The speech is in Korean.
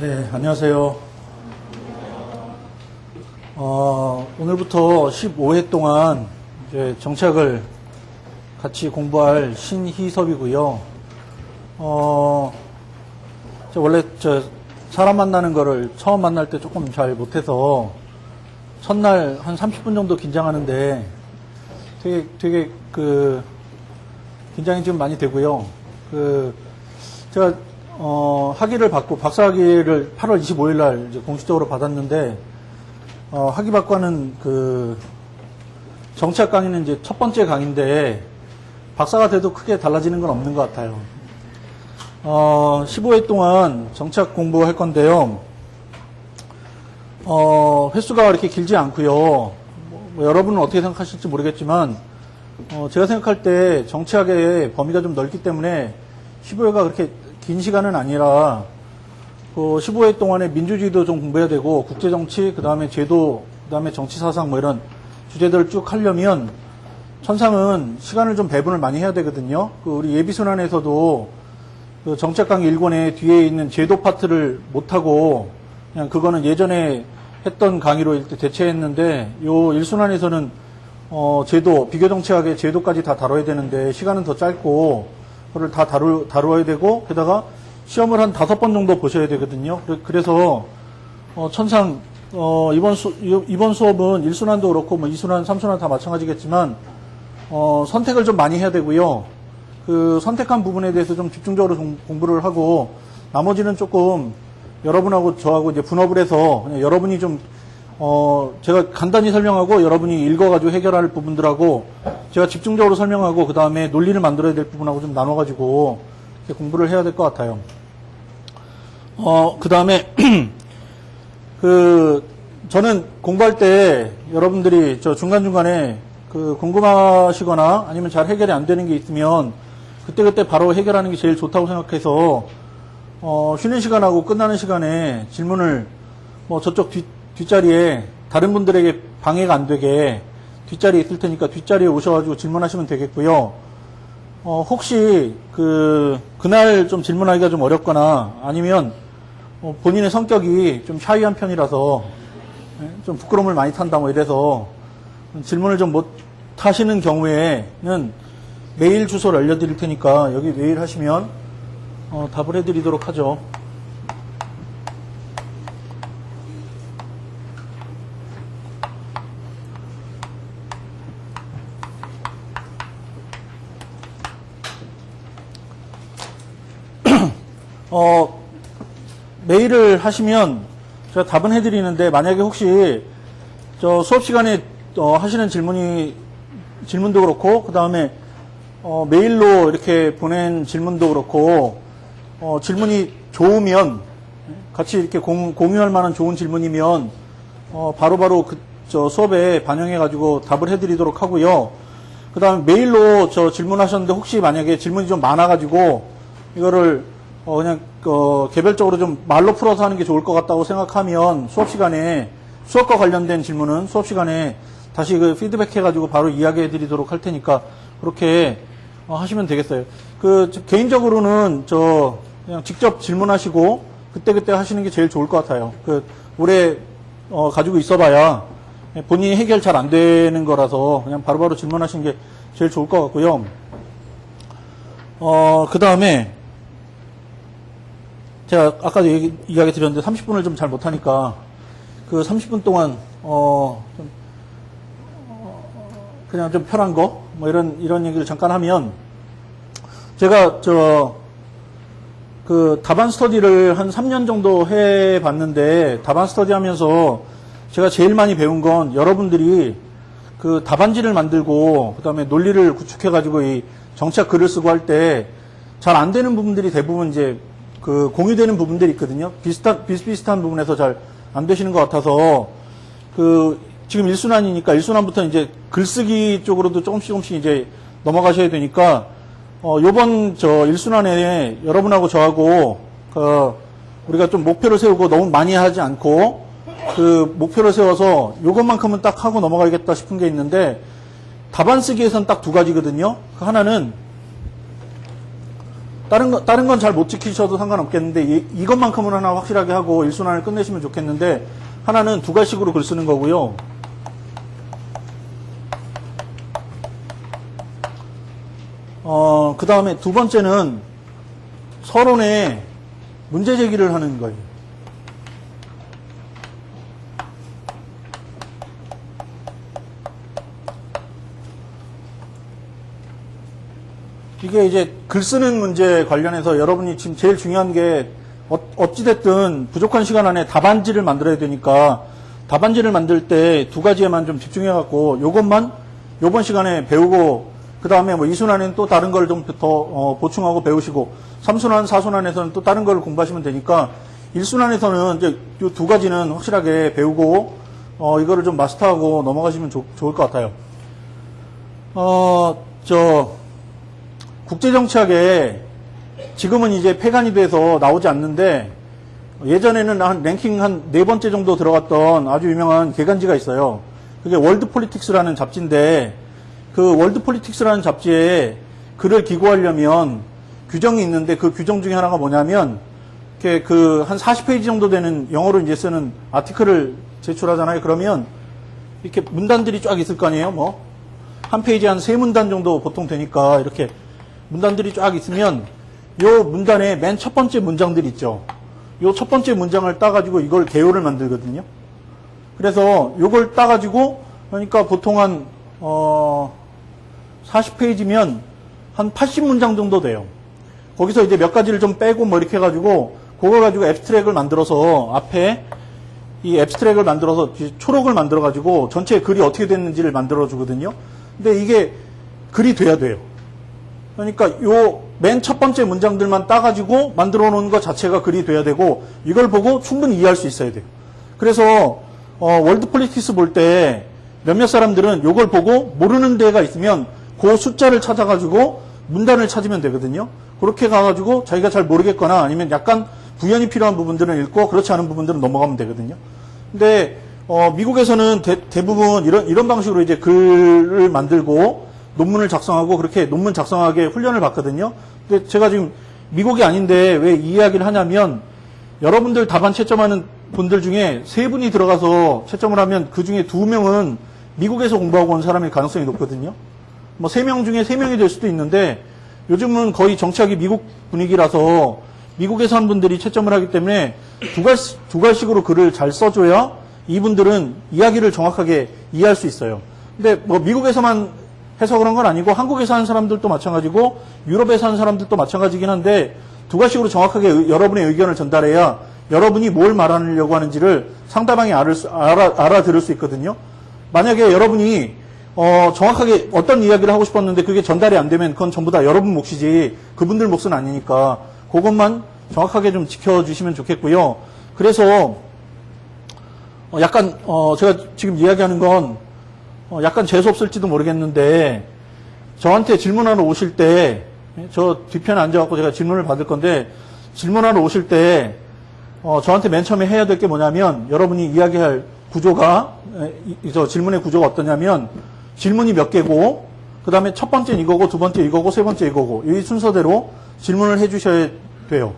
네, 안녕하세요. 오늘부터 15회 동안 이제 정책을 같이 공부할 신희섭이고요. 원래 사람 만나는 거를 처음 만날 때 조금 잘 못해서 첫날 한 30분 정도 긴장하는데 되게 긴장이 좀 많이 되고요. 제가 학위를 받고 박사학위를 8월 25일 날 이제 공식적으로 받았는데 학위 받고 하는 정치학 강의는 이제 첫 번째 강의인데 박사가 돼도 크게 달라지는 건 없는 것 같아요. 15회 동안 정치학 공부할 건데요. 횟수가 이렇게 길지 않고요. 뭐 여러분은 어떻게 생각하실지 모르겠지만 제가 생각할 때 정치학의 범위가 좀 넓기 때문에 15회가 그렇게 긴 시간은 아니라 15회 동안에 민주주의도 좀 공부해야 되고 국제정치, 그 다음에 제도, 그 다음에 정치사상 뭐 이런 주제들을 쭉 하려면 천상은 시간을 좀 배분을 많이 해야 되거든요. 우리 예비순환에서도 정책 강의 1권에 뒤에 있는 제도 파트를 못하고 그냥 그거는 예전에 했던 강의로 일단 대체했는데 요 1순환에서는 제도, 비교정치학의 제도까지 다 다뤄야 되는데 시간은 더 짧고 그걸 다 다루어야 되고 게다가 시험을 한 5번 정도 보셔야 되거든요. 그래서 천상 이번 수업은 1순환도 그렇고 뭐 2순환, 3순환 다 마찬가지겠지만 선택을 좀 많이 해야 되고요. 선택한 부분에 대해서 좀 집중적으로 공부를 하고 나머지는 조금 여러분하고 저하고 이제 분업을 해서 그냥 여러분이 좀 제가 간단히 설명하고 여러분이 읽어가지고 해결할 부분들하고 제가 집중적으로 설명하고 그 다음에 논리를 만들어야 될 부분하고 좀 나눠가지고 이렇게 공부를 해야 될 것 같아요. 그 다음에 저는 공부할 때 여러분들이 중간중간에 궁금하시거나 아니면 잘 해결이 안 되는 게 있으면 그때 바로 해결하는 게 제일 좋다고 생각해서 쉬는 시간하고 끝나는 시간에 질문을 저쪽 뒷자리에 다른 분들에게 방해가 안 되게 뒷자리에 있을 테니까 뒷자리에 오셔가지고 질문하시면 되겠고요. 혹시 그날 좀 질문하기가 좀 어렵거나 아니면 본인의 성격이 좀 샤이한 편이라서 좀 부끄러움을 많이 탄다 뭐 이래서 질문을 좀 못 하시는 경우에는 메일 주소를 알려드릴 테니까 여기 메일 하시면 답을 해드리도록 하죠. 메일을 하시면 제가 답은 해드리는데 만약에 혹시 수업 시간에 하시는 질문도 그렇고 그 다음에 메일로 이렇게 보낸 질문도 그렇고 질문이 좋으면 같이 이렇게 공유할 만한 좋은 질문이면 바로바로 수업에 반영해 가지고 답을 해드리도록 하고요. 그 다음에 메일로 질문하셨는데 혹시 만약에 질문이 좀 많아 가지고 이거를 그냥 개별적으로 좀 말로 풀어서 하는 게 좋을 것 같다고 생각하면 수업과 관련된 질문은 수업 시간에 다시 피드백 해가지고 바로 이야기해 드리도록 할 테니까 그렇게 하시면 되겠어요. 개인적으로는 그냥 직접 질문하시고 그때 하시는 게 제일 좋을 것 같아요. 오래 가지고 있어봐야 본인이 해결 잘 안 되는 거라서 그냥 바로바로 질문하시는 게 제일 좋을 것 같고요. 그 다음에 제가 아까도 이야기 드렸는데 30분을 좀 잘 못하니까 30분 동안 그냥 좀 편한 거 뭐 이런 얘기를 잠깐 하면 제가 답안 스터디를 한 3년 정도 해봤는데 답안 스터디 하면서 제가 제일 많이 배운 건 여러분들이 답안지를 만들고 그 다음에 논리를 구축해가지고 이 정치학 글을 쓰고 할 때 잘 안 되는 부분들이 대부분 이제 공유되는 부분들이 있거든요. 비슷비슷한 부분에서 잘 안 되시는 것 같아서, 지금 1순환이니까 1순환부터 이제 글쓰기 쪽으로도 조금씩 이제 넘어가셔야 되니까, 요번 1순환에 여러분하고 저하고, 우리가 좀 목표를 세우고 너무 많이 하지 않고, 목표를 세워서 요것만큼은 딱 하고 넘어가야겠다 싶은 게 있는데, 답안 쓰기에선 딱 두 가지거든요. 하나는, 다른 건 잘 못 지키셔도 상관없겠는데, 이것만큼은 하나 확실하게 하고 1순환을 끝내시면 좋겠는데, 하나는 두 가지식으로 글 쓰는 거고요. 그 다음에 두 번째는 서론에 문제 제기를 하는 거예요. 이게 이제 글 쓰는 문제 관련해서 여러분이 지금 제일 중요한 게 어찌됐든 부족한 시간 안에 답안지를 만들어야 되니까 답안지를 만들 때 두 가지에만 좀 집중해갖고 요것만 요번 시간에 배우고 그 다음에 뭐 2순환에는 또 다른 걸 좀 더 보충하고 배우시고 3순환, 4순환에서는 또 다른 걸 공부하시면 되니까 1순환에서는 이제 요 두 가지는 확실하게 배우고 이거를 좀 마스터하고 넘어가시면 좋을 것 같아요. 국제정치학에 지금은 이제 폐간이 돼서 나오지 않는데 예전에는 한 랭킹 한 4번째 정도 들어갔던 아주 유명한 개간지가 있어요. 그게 월드 폴리틱스라는 잡지인데 그 월드 폴리틱스라는 잡지에 글을 기고하려면 규정이 있는데 그 규정 중에 하나가 뭐냐면 이렇게 그 한 40페이지 정도 되는 영어로 이제 쓰는 아티클을 제출하잖아요. 그러면 이렇게 문단들이 쫙 있을 거 아니에요. 뭐 한 페이지에 한 3문단 정도 보통 되니까 이렇게 문단들이 쫙 있으면 요 문단의 맨 첫 번째 문장들 있죠. 요 첫 번째 문장을 따가지고 이걸 개요를 만들거든요. 그래서 요걸 따가지고 그러니까 보통 한 40페이지면 한 80문장 정도 돼요. 거기서 이제 몇 가지를 좀 빼고 뭐 이렇게 해가지고 그걸 가지고 앱스트랙을 만들어서 앞에 이 앱스트랙을 만들어서 초록을 만들어가지고 전체 글이 어떻게 됐는지를 만들어주거든요. 근데 이게 글이 돼야 돼요. 그러니까 요 맨 첫 번째 문장들만 따가지고 만들어 놓은 것 자체가 글이 돼야 되고 이걸 보고 충분히 이해할 수 있어야 돼요. 그래서 월드 폴리틱스 볼 때 몇몇 사람들은 요걸 보고 모르는 데가 있으면 그 숫자를 찾아가지고 문단을 찾으면 되거든요. 그렇게 가가지고 자기가 잘 모르겠거나 아니면 약간 부연이 필요한 부분들은 읽고 그렇지 않은 부분들은 넘어가면 되거든요. 근데 미국에서는 대부분 이런 방식으로 이제 글을 만들고 논문을 작성하고 그렇게 논문 작성하게 훈련을 받거든요. 근데 제가 지금 미국이 아닌데 왜 이 이야기를 하냐면 여러분들 답안 채점하는 분들 중에 3분이 들어가서 채점을 하면 그 중에 2명은 미국에서 공부하고 온 사람일 가능성이 높거든요. 뭐 3명 중에 3명이 될 수도 있는데 요즘은 거의 정치학이 미국 분위기라서 미국에서 한 분들이 채점을 하기 때문에 두 갈식으로 글을 잘 써줘야 이분들은 이야기를 정확하게 이해할 수 있어요. 근데 뭐 미국에서만 해서 그런 건 아니고 한국에서 하는 사람들도 마찬가지고 유럽에서 하는 사람들도 마찬가지긴 한데 두 가지식으로 정확하게 여러분의 의견을 전달해야 여러분이 뭘 말하려고 하는지를 상대방이 알아들을 수 있거든요. 만약에 여러분이 정확하게 어떤 이야기를 하고 싶었는데 그게 전달이 안 되면 그건 전부 다 여러분 몫이지 그분들 몫은 아니니까 그것만 정확하게 좀 지켜주시면 좋겠고요. 그래서 약간 제가 지금 이야기하는 건 약간 재수없을지도 모르겠는데 저한테 질문하러 오실 때 저 뒤편에 앉아갖고 제가 질문을 받을 건데 질문하러 오실 때 저한테 맨 처음에 해야 될 게 뭐냐면 여러분이 이야기할 구조가 저 질문의 구조가 어떠냐면 질문이 몇 개고 그 다음에 첫 번째는 이거고 두 번째 이거고 세 번째 이거고 이 순서대로 질문을 해주셔야 돼요.